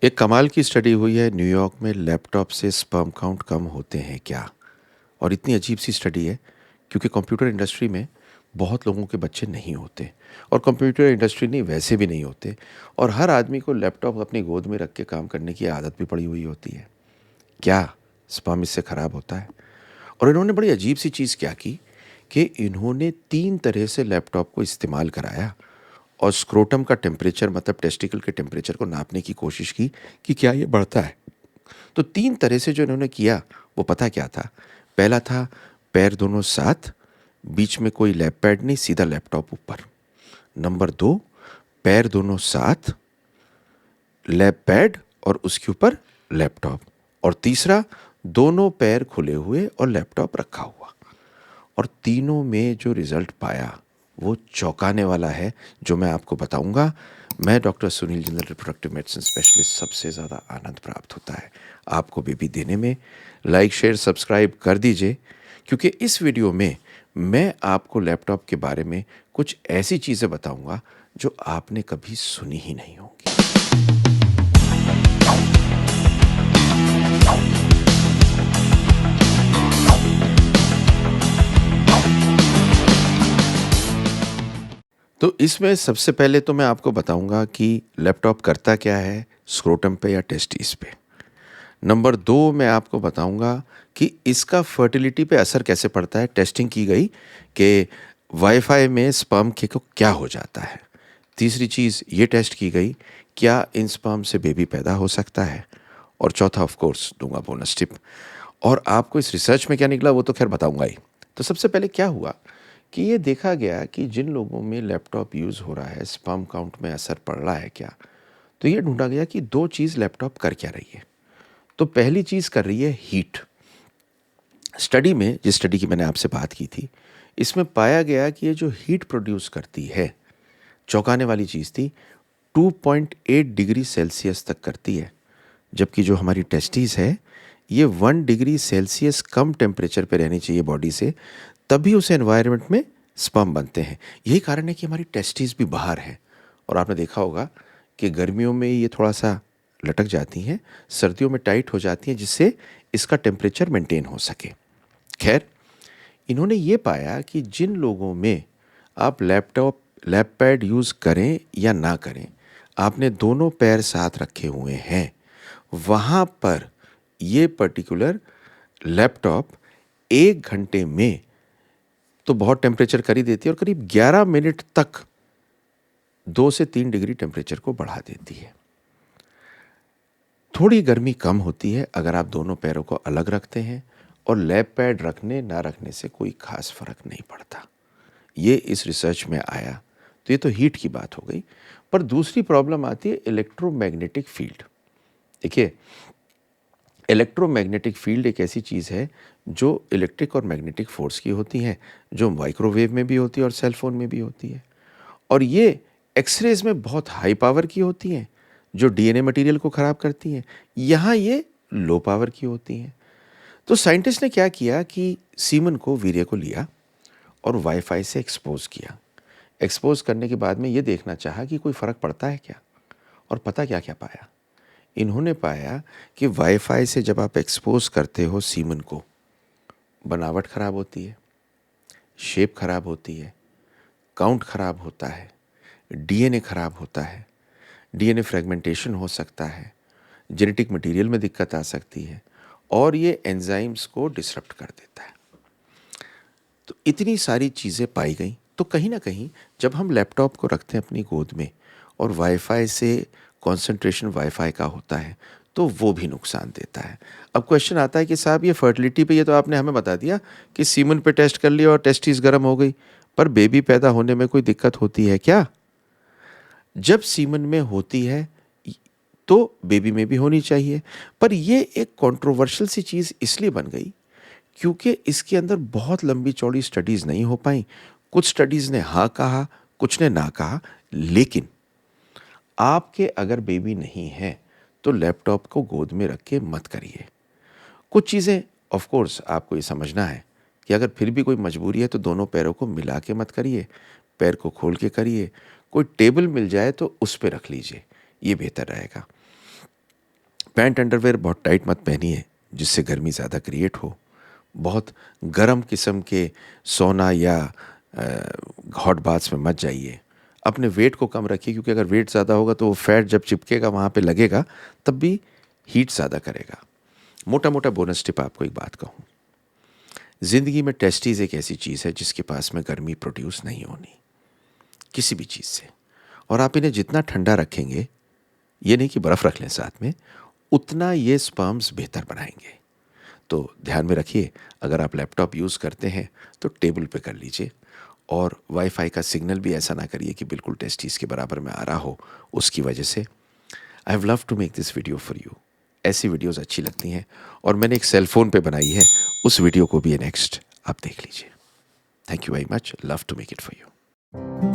एक कमाल की स्टडी हुई है न्यूयॉर्क में लैपटॉप से स्पर्म काउंट कम होते हैं क्या। और इतनी अजीब सी स्टडी है क्योंकि कंप्यूटर इंडस्ट्री में बहुत लोगों के बच्चे नहीं होते और कंप्यूटर इंडस्ट्री नहीं वैसे भी नहीं होते। और हर आदमी को लैपटॉप अपनी गोद में रख के काम करने की आदत भी पड़ी हुई होती है। क्या स्पर्म इससे ख़राब होता है? और इन्होंने बड़ी अजीब सी चीज़ क्या की कि इन्होंने 3 तरह से लैपटॉप को इस्तेमाल कराया और स्क्रोटम का टेम्परेचर मतलब टेस्टिकल के टेम्परेचर को नापने की कोशिश की कि क्या ये बढ़ता है। तो 3 तरह से जो इन्होंने किया वो पता क्या था? पहला था पैर दोनों साथ, बीच में कोई लैप पैड नहीं, सीधा लैपटॉप ऊपर। नंबर 2 पैर दोनों साथ, लैप पैड और उसके ऊपर लैपटॉप। और तीसरा दोनों पैर खुले हुए और लैपटॉप रखा हुआ। और तीनों में जो रिजल्ट पाया वो चौंकाने वाला है, जो मैं आपको बताऊंगा। मैं doctor Sunil Jindal, reproductive medicine specialist. सबसे ज़्यादा आनंद प्राप्त होता है आपको बेबी देने में। लाइक शेयर सब्सक्राइब कर दीजिए क्योंकि इस वीडियो में मैं आपको लैपटॉप के बारे में कुछ ऐसी चीज़ें बताऊंगा जो आपने कभी सुनी ही नहीं होंगी। तो इसमें सबसे पहले तो मैं आपको बताऊंगा कि लैपटॉप करता क्या है स्क्रोटम पे या टेस्टिस पे। नंबर 2 मैं आपको बताऊंगा कि इसका फर्टिलिटी पे असर कैसे पड़ता है। टेस्टिंग की गई कि वाईफाई में स्पर्म के को क्या हो जाता है। तीसरी चीज़ ये टेस्ट की गई, क्या इन स्पर्म से बेबी पैदा हो सकता है। और चौथा ऑफ कोर्स दूंगा बोनस टिप। और आपको इस रिसर्च में क्या निकला वो तो खैर बताऊंगा ही। तो सबसे पहले क्या हुआ कि ये देखा गया कि जिन लोगों में लैपटॉप यूज़ हो रहा है स्पर्म काउंट में असर पड़ रहा है क्या। तो ये ढूंढा गया कि 2 चीज़ लैपटॉप कर क्या रही है। तो पहली चीज़ कर रही है हीट। स्टडी में, जिस स्टडी की मैंने आपसे बात की थी, इसमें पाया गया कि ये जो हीट प्रोड्यूस करती है, चौंकाने वाली चीज़ थी, 2.8 डिग्री सेल्सियस तक करती है। जबकि जो हमारी टेस्टिस है ये 1 डिग्री सेल्सियस कम टेम्परेचर पे रहनी चाहिए बॉडी से, तभी उस एनवायरनमेंट में स्पर्म बनते हैं। यही कारण है कि हमारी टेस्टिस भी बाहर है। और आपने देखा होगा कि गर्मियों में ये थोड़ा सा लटक जाती हैं, सर्दियों में टाइट हो जाती हैं, जिससे इसका टेम्परेचर मेंटेन हो सके। खैर, इन्होंने ये पाया कि जिन लोगों में आप लैप पैड यूज़ करें या ना करें, आपने दोनों पैर साथ रखे हुए हैं, वहाँ पर ये पर्टिकुलर लैपटॉप 1 घंटे में तो बहुत टेम्परेचर कर ही देती है और करीब 11 मिनट तक 2 से 3 डिग्री टेम्परेचर को बढ़ा देती है। थोड़ी गर्मी कम होती है अगर आप दोनों पैरों को अलग रखते हैं, और लैप पैड रखने ना रखने से कोई खास फर्क नहीं पड़ता। ये इस रिसर्च में आया। तो ये तो हीट की बात हो गई। पर दूसरी प्रॉब्लम आती है इलेक्ट्रोमैग्नेटिक फील्ड। देखिए, इलेक्ट्रोमैग्नेटिक फील्ड एक ऐसी चीज़ है जो इलेक्ट्रिक और मैग्नेटिक फोर्स की होती है, जो माइक्रोवेव में भी होती है और सेल फोन में भी होती है। और ये एक्सरेज में बहुत हाई पावर की होती हैं, जो डीएनए मटेरियल को ख़राब करती हैं। यहाँ ये लो पावर की होती हैं। तो साइंटिस्ट ने क्या किया कि सीमन को, वीर्य को लिया और वाईफाई से एक्सपोज किया। एक्सपोज करने के बाद में ये देखना चाहा कि कोई फ़र्क पड़ता है क्या। और पता क्या क्या पाया? इन्होंने पाया कि वाईफाई से जब आप एक्सपोज करते हो सीमन को, बनावट खराब होती है, शेप खराब होती है, काउंट खराब होता है, डीएनए खराब होता है, डीएनए फ्रेगमेंटेशन हो सकता है, जेनेटिक मटेरियल में दिक्कत आ सकती है, और ये एंजाइम्स को डिसरप्ट कर देता है। तो इतनी सारी चीज़ें पाई गई। तो कहीं ना कहीं जब हम लैपटॉप को रखते हैं अपनी गोद में और वाईफाई से कंसंट्रेशन वाईफाई का होता है, तो वो भी नुकसान देता है। अब क्वेश्चन आता है कि साहब ये फर्टिलिटी पे, ये तो आपने हमें बता दिया कि सीमन पे टेस्ट कर लिया और टेस्टिस गर्म हो गई, पर बेबी पैदा होने में कोई दिक्कत होती है क्या? जब सीमन में होती है तो बेबी में भी होनी चाहिए। पर ये एक कंट्रोवर्शियल सी चीज़ इसलिए बन गई क्योंकि इसके अंदर बहुत लंबी चौड़ी स्टडीज़ नहीं हो पाई। कुछ स्टडीज़ ने हाँ कहा, कुछ ने ना कहा। लेकिन आपके अगर बेबी नहीं है तो लैपटॉप को गोद में रख के मत करिए। कुछ चीज़ें ऑफ कोर्स आपको ये समझना है कि अगर फिर भी कोई मजबूरी है तो दोनों पैरों को मिला के मत करिए, पैर को खोल के करिए। कोई टेबल मिल जाए तो उस पे रख लीजिए, ये बेहतर रहेगा। पैंट अंडरवेयर बहुत टाइट मत पहनिए जिससे गर्मी ज़्यादा क्रिएट हो। बहुत गर्म किस्म के सोना या हॉट बाथ्स में मत जाइए। अपने वेट को कम रखिए, क्योंकि अगर वेट ज़्यादा होगा तो वो फैट जब चिपकेगा वहाँ पे लगेगा, तब भी हीट ज़्यादा करेगा। मोटा मोटा बोनस टिप आपको एक बात कहूँ, ज़िंदगी में टेस्टीज़ एक ऐसी चीज़ है जिसके पास में गर्मी प्रोड्यूस नहीं होनी किसी भी चीज़ से, और आप इन्हें जितना ठंडा रखेंगे, ये नहीं कि बर्फ़ रख लें साथ में, उतना ये स्पर्म्स बेहतर बनाएंगे। तो ध्यान में रखिए, अगर आप लैपटॉप यूज़ करते हैं तो टेबल पे कर लीजिए, और वाईफाई का सिग्नल भी ऐसा ना करिए कि बिल्कुल टेस्टीज़ के बराबर में आ रहा हो उसकी वजह से। I have love to make this video for you. ऐसी वीडियोज़ अच्छी लगती हैं, और मैंने एक सेल फ़ोन पे बनाई है, उस वीडियो को भी नेक्स्ट आप देख लीजिए। Thank you very much, love to make it for you.